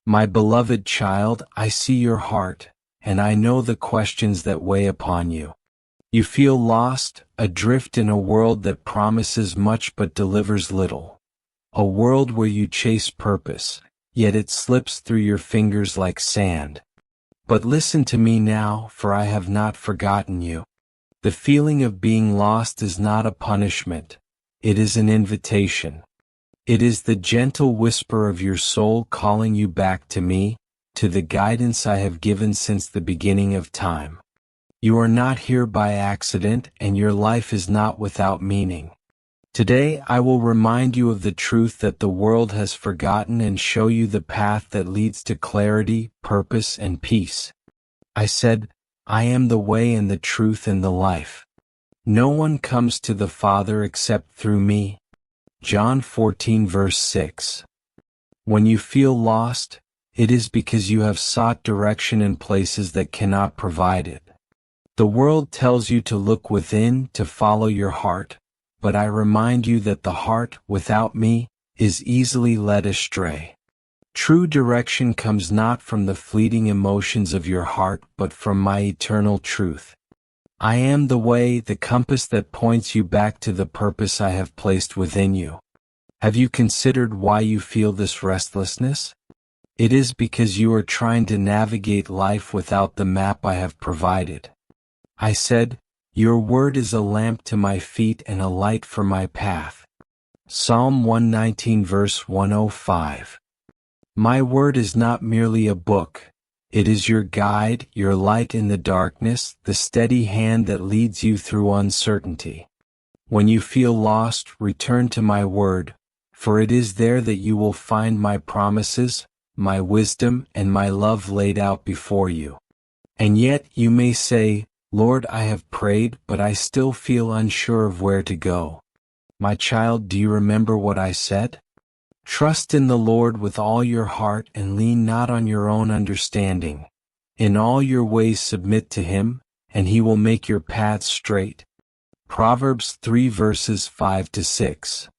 My beloved child, I see your heart, and I know the questions that weigh upon you. You feel lost, adrift in a world that promises much but delivers little. A world where you chase purpose, yet it slips through your fingers like sand. But listen to me now, for I have not forgotten you. The feeling of being lost is not a punishment. It is an invitation. It is the gentle whisper of your soul calling you back to me, to the guidance I have given since the beginning of time. You are not here by accident, and your life is not without meaning. Today I will remind you of the truth that the world has forgotten and show you the path that leads to clarity, purpose, and peace. I said, I am the way and the truth and the life. No one comes to the Father except through me. John 14 verse 6. When you feel lost, it is because you have sought direction in places that cannot provide it. The world tells you to look within, to follow your heart. But I remind you that the heart, without me, is easily led astray. True direction comes not from the fleeting emotions of your heart but from my eternal truth. I am the way, the compass that points you back to the purpose I have placed within you. Have you considered why you feel this restlessness? It is because you are trying to navigate life without the map I have provided. I said, your word is a lamp to my feet and a light for my path. Psalm 119 verse 105. My word is not merely a book. It is your guide, your light in the darkness, the steady hand that leads you through uncertainty. When you feel lost, return to my word, for it is there that you will find my promises, my wisdom, and my love laid out before you. And yet you may say, Lord, I have prayed, but I still feel unsure of where to go. My child, do you remember what I said? Trust in the Lord with all your heart and lean not on your own understanding. In all your ways submit to Him, and He will make your paths straight. Proverbs 3 verses 5 to 6.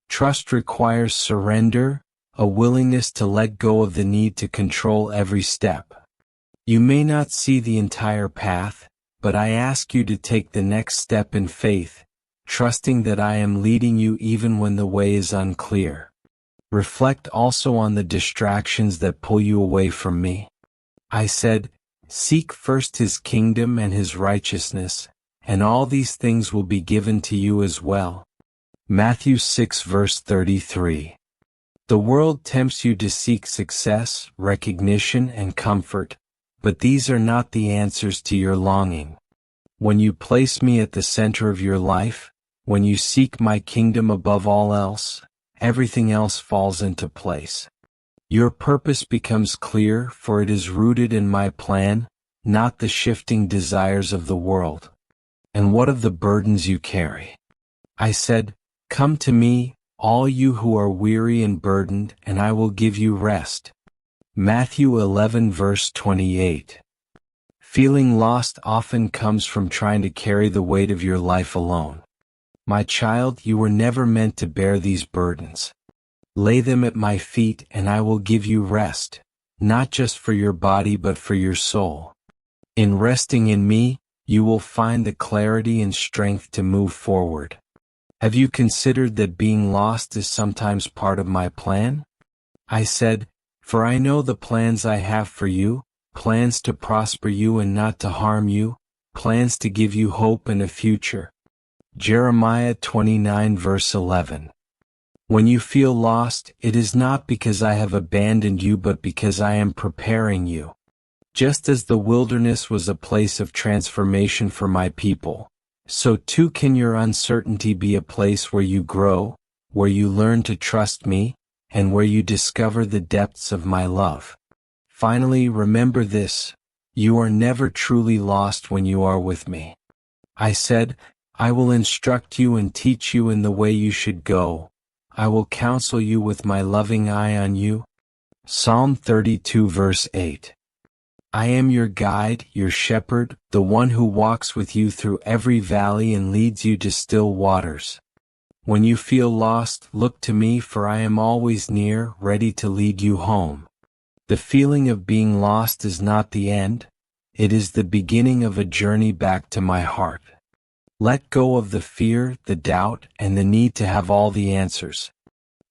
Trust requires surrender, a willingness to let go of the need to control every step. You may not see the entire path, but I ask you to take the next step in faith, trusting that I am leading you even when the way is unclear. Reflect also on the distractions that pull you away from me. I said, seek first His kingdom and His righteousness, and all these things will be given to you as well. Matthew 6 verse 33. The world tempts you to seek success, recognition, and comfort, but these are not the answers to your longing. When you place me at the center of your life, when you seek my kingdom above all else, everything else falls into place. Your purpose becomes clear, for it is rooted in my plan, not the shifting desires of the world. And what of the burdens you carry? I said, come to me, all you who are weary and burdened, and I will give you rest. Matthew 11 verse 28. Feeling lost often comes from trying to carry the weight of your life alone. My child, you were never meant to bear these burdens. Lay them at my feet and I will give you rest, not just for your body but for your soul. In resting in me, you will find the clarity and strength to move forward. Have you considered that being lost is sometimes part of my plan? I said, for I know the plans I have for you, plans to prosper you and not to harm you, plans to give you hope and a future. Jeremiah 29 verse 11. When you feel lost, it is not because I have abandoned you but because I am preparing you. Just as the wilderness was a place of transformation for my people, so too can your uncertainty be a place where you grow, where you learn to trust me, and where you discover the depths of my love. Finally, remember this, you are never truly lost when you are with me. I said, I will instruct you and teach you in the way you should go. I will counsel you with my loving eye on you. Psalm 32 verse 8. I am your guide, your shepherd, the one who walks with you through every valley and leads you to still waters. When you feel lost, look to me, for I am always near, ready to lead you home. The feeling of being lost is not the end, it is the beginning of a journey back to my heart. Let go of the fear, the doubt, and the need to have all the answers.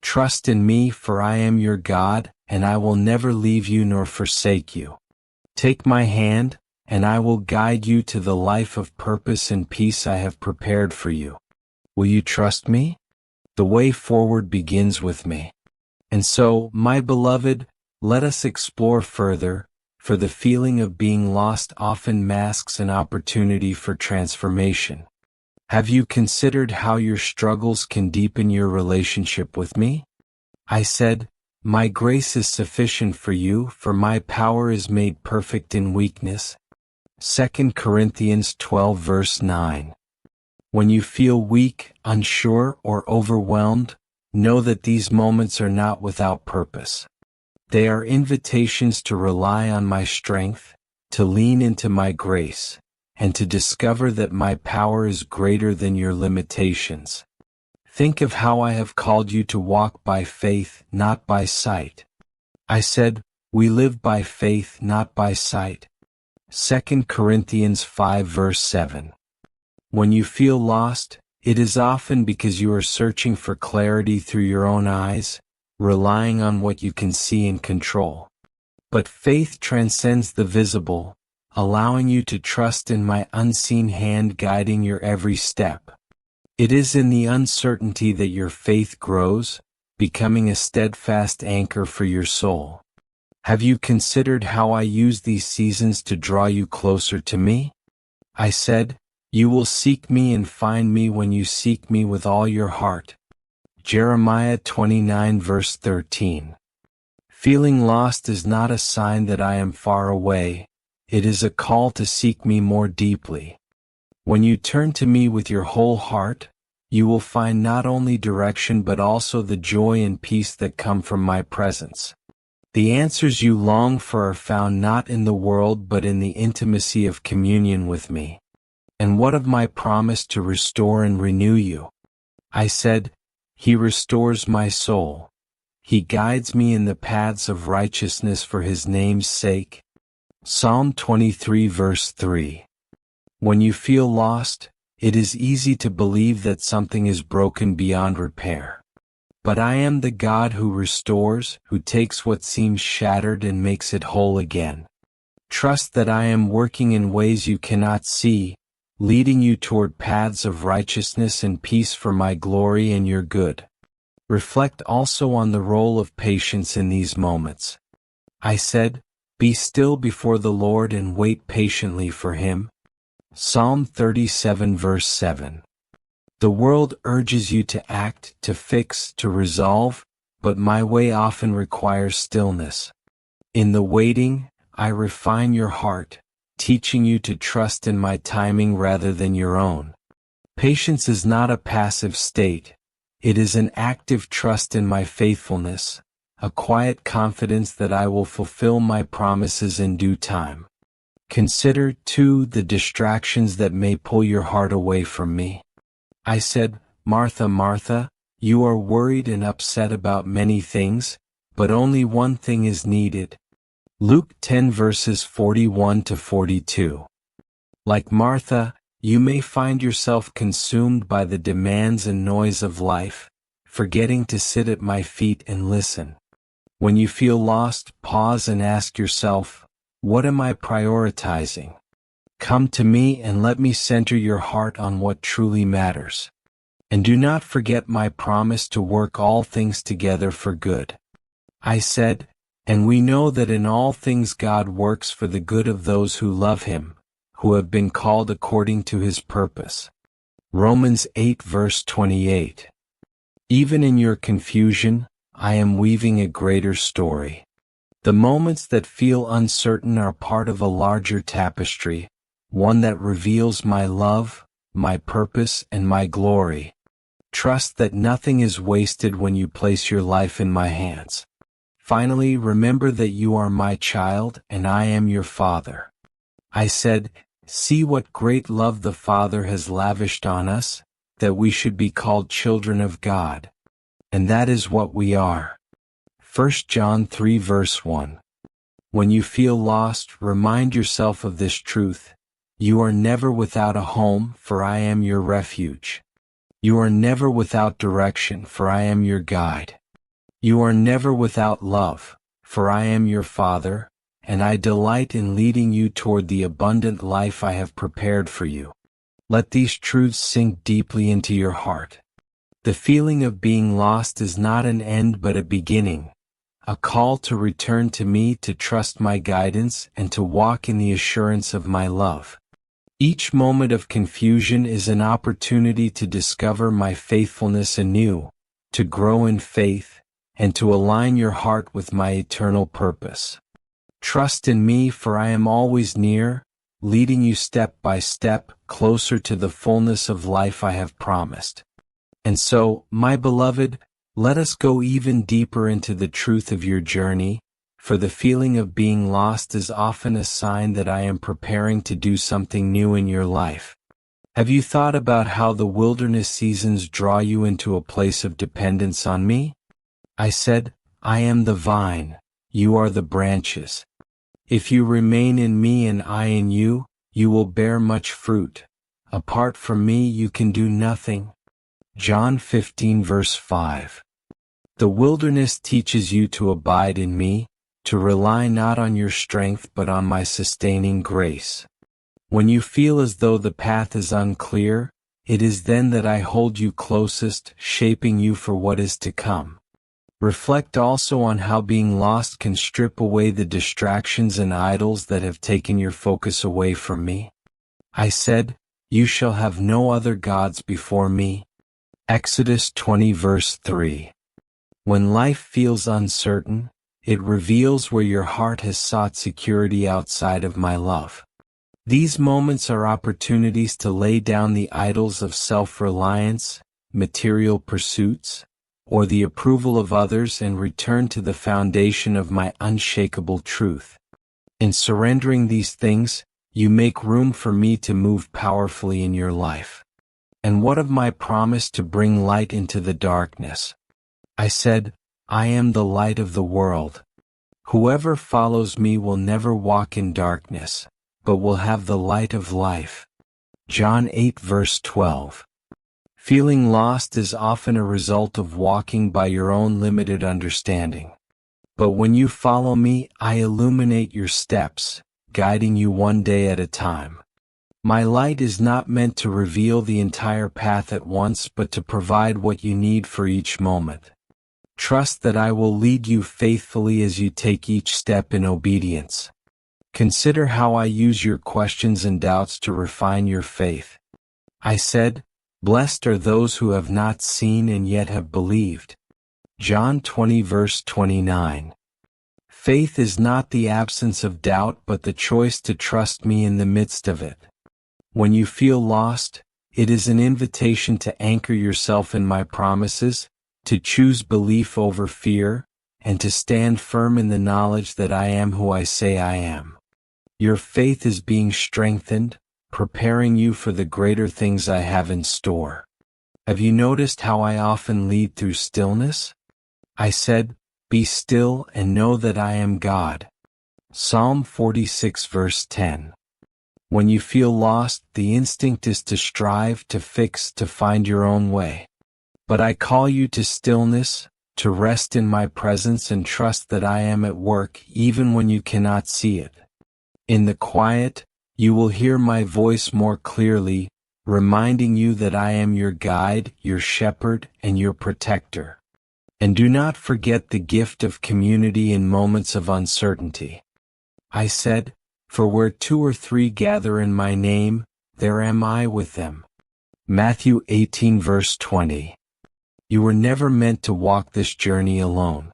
Trust in me, for I am your God, and I will never leave you nor forsake you. Take my hand, and I will guide you to the life of purpose and peace I have prepared for you. Will you trust me? The way forward begins with me. And so, my beloved, let us explore further, for the feeling of being lost often masks an opportunity for transformation. Have you considered how your struggles can deepen your relationship with me? I said, my grace is sufficient for you, for my power is made perfect in weakness. 2 Corinthians 12 verse 9. When you feel weak, unsure, or overwhelmed, know that these moments are not without purpose. They are invitations to rely on my strength, to lean into my grace, and to discover that my power is greater than your limitations. Think of how I have called you to walk by faith, not by sight. I said, we live by faith, not by sight. 2 Corinthians 5 verse 7. When you feel lost, it is often because you are searching for clarity through your own eyes, relying on what you can see and control. But faith transcends the visible, allowing you to trust in my unseen hand guiding your every step. It is in the uncertainty that your faith grows, becoming a steadfast anchor for your soul. Have you considered how I use these seasons to draw you closer to me? I said, you will seek me and find me when you seek me with all your heart. Jeremiah 29 verse 13. Feeling lost is not a sign that I am far away. It is a call to seek me more deeply. When you turn to me with your whole heart, you will find not only direction but also the joy and peace that come from my presence. The answers you long for are found not in the world but in the intimacy of communion with me. And what of my promise to restore and renew you? I said, He restores my soul. He guides me in the paths of righteousness for His name's sake. Psalm 23 verse 3. When you feel lost, it is easy to believe that something is broken beyond repair. But I am the God who restores, who takes what seems shattered and makes it whole again. Trust that I am working in ways you cannot see, leading you toward paths of righteousness and peace for my glory and your good. Reflect also on the role of patience in these moments. I said, be still before the Lord and wait patiently for Him. Psalm 37 verse 7. The world urges you to act, to fix, to resolve, but my way often requires stillness. In the waiting, I refine your heart, teaching you to trust in my timing rather than your own. Patience is not a passive state. It is an active trust in my faithfulness, a quiet confidence that I will fulfill my promises in due time. Consider, too, the distractions that may pull your heart away from me. I said, Martha, Martha, you are worried and upset about many things, but only one thing is needed. Luke 10 verses 41 to 42. Like Martha, you may find yourself consumed by the demands and noise of life, forgetting to sit at my feet and listen. When you feel lost, pause and ask yourself, what am I prioritizing? Come to me and let me center your heart on what truly matters. And do not forget my promise to work all things together for good. I said, and we know that in all things God works for the good of those who love Him, who have been called according to His purpose. Romans 8 verse 28. Even in your confusion, I am weaving a greater story. The moments that feel uncertain are part of a larger tapestry, one that reveals my love, my purpose, and my glory. Trust that nothing is wasted when you place your life in my hands. Finally, remember that you are my child and I am your Father. I said, see what great love the Father has lavished on us, that we should be called children of God. And that is what we are. 1 John 3 verse 1. When you feel lost, remind yourself of this truth. You are never without a home, for I am your refuge. You are never without direction, for I am your guide. You are never without love, for I am your Father, and I delight in leading you toward the abundant life I have prepared for you. Let these truths sink deeply into your heart. The feeling of being lost is not an end but a beginning, a call to return to me, to trust my guidance, and to walk in the assurance of my love. Each moment of confusion is an opportunity to discover my faithfulness anew, to grow in faith, and to align your heart with my eternal purpose. Trust in me, for I am always near, leading you step by step closer to the fullness of life I have promised. And so, my beloved, let us go even deeper into the truth of your journey, for the feeling of being lost is often a sign that I am preparing to do something new in your life. Have you thought about how the wilderness seasons draw you into a place of dependence on me? I said, I am the vine, you are the branches. If you remain in me and I in you, you will bear much fruit. Apart from me you can do nothing. John 15 verse 5. The wilderness teaches you to abide in me, to rely not on your strength but on my sustaining grace. When you feel as though the path is unclear, it is then that I hold you closest, shaping you for what is to come. Reflect also on how being lost can strip away the distractions and idols that have taken your focus away from me. I said, you shall have no other gods before me. Exodus 20 verse 3. When life feels uncertain, it reveals where your heart has sought security outside of my love. These moments are opportunities to lay down the idols of self-reliance, material pursuits, or the approval of others and return to the foundation of my unshakable truth. In surrendering these things, you make room for me to move powerfully in your life. And what of my promise to bring light into the darkness? I said, I am the light of the world. Whoever follows me will never walk in darkness, but will have the light of life. John 8 verse 12. Feeling lost is often a result of walking by your own limited understanding. But when you follow me, I illuminate your steps, guiding you one day at a time. My light is not meant to reveal the entire path at once but to provide what you need for each moment. Trust that I will lead you faithfully as you take each step in obedience. Consider how I use your questions and doubts to refine your faith. I said, blessed are those who have not seen and yet have believed. John 20 verse 29. Faith is not the absence of doubt but the choice to trust me in the midst of it. When you feel lost, it is an invitation to anchor yourself in my promises, to choose belief over fear, and to stand firm in the knowledge that I am who I say I am. Your faith is being strengthened, preparing you for the greater things I have in store. Have you noticed how I often lead through stillness? I said, be still and know that I am God. Psalm 46 verse 10. When you feel lost, the instinct is to strive, to fix, to find your own way. But I call you to stillness, to rest in my presence and trust that I am at work even when you cannot see it. In the quiet, you will hear my voice more clearly, reminding you that I am your guide, your shepherd, and your protector. And do not forget the gift of community in moments of uncertainty. I said, for where 2 or 3 gather in my name, there am I with them. Matthew 18 verse 20. You were never meant to walk this journey alone.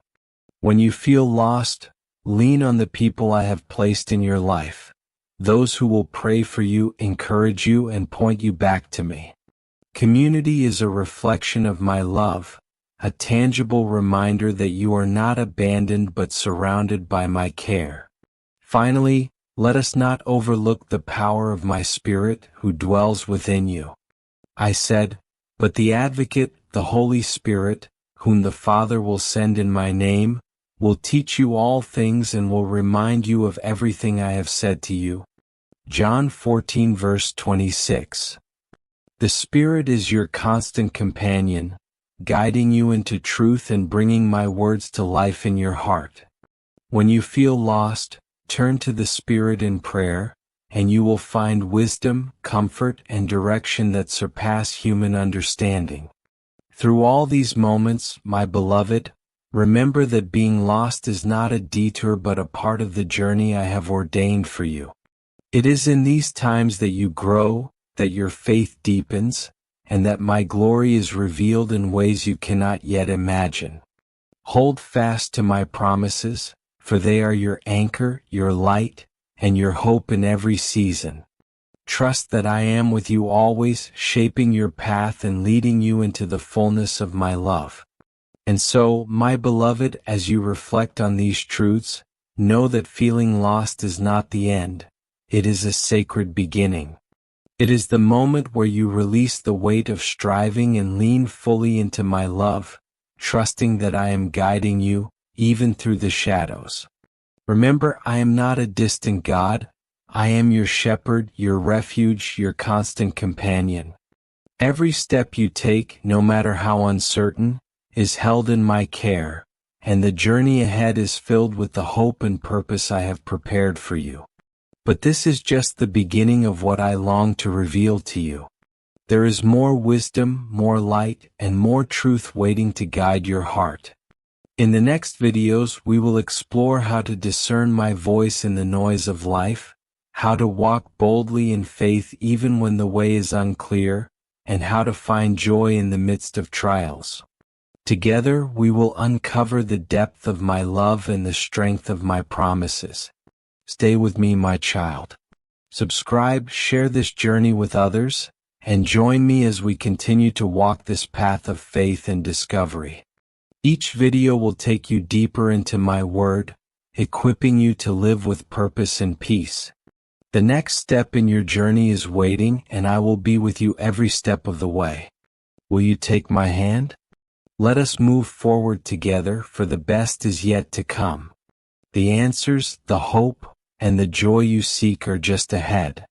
When you feel lost, lean on the people I have placed in your life, those who will pray for you, encourage you, and point you back to me. Community is a reflection of my love, a tangible reminder that you are not abandoned but surrounded by my care. Finally, let us not overlook the power of my Spirit who dwells within you. I said, but the Advocate, the Holy Spirit, whom the Father will send in my name, will teach you all things and will remind you of everything I have said to you. John 14 verse 26. The Spirit is your constant companion, guiding you into truth and bringing my words to life in your heart. When you feel lost, turn to the Spirit in prayer, and you will find wisdom, comfort, and direction that surpass human understanding. Through all these moments, my beloved, remember that being lost is not a detour but a part of the journey I have ordained for you. It is in these times that you grow, that your faith deepens, and that my glory is revealed in ways you cannot yet imagine. Hold fast to my promises, for they are your anchor, your light, and your hope in every season. Trust that I am with you always, shaping your path and leading you into the fullness of my love. And so, my beloved, as you reflect on these truths, know that feeling lost is not the end. It is a sacred beginning. It is the moment where you release the weight of striving and lean fully into my love, trusting that I am guiding you, even through the shadows. Remember, I am not a distant God. I am your shepherd, your refuge, your constant companion. Every step you take, no matter how uncertain, is held in my care, and the journey ahead is filled with the hope and purpose I have prepared for you. But this is just the beginning of what I long to reveal to you. There is more wisdom, more light, and more truth waiting to guide your heart. In the next videos, we will explore how to discern my voice in the noise of life, how to walk boldly in faith even when the way is unclear, and how to find joy in the midst of trials. Together, we will uncover the depth of my love and the strength of my promises. Stay with me, my child. Subscribe, share this journey with others, and join me as we continue to walk this path of faith and discovery. Each video will take you deeper into my word, equipping you to live with purpose and peace. The next step in your journey is waiting, and I will be with you every step of the way. Will you take my hand? Let us move forward together, for the best is yet to come. The answers, the hope, and the joy you seek are just ahead.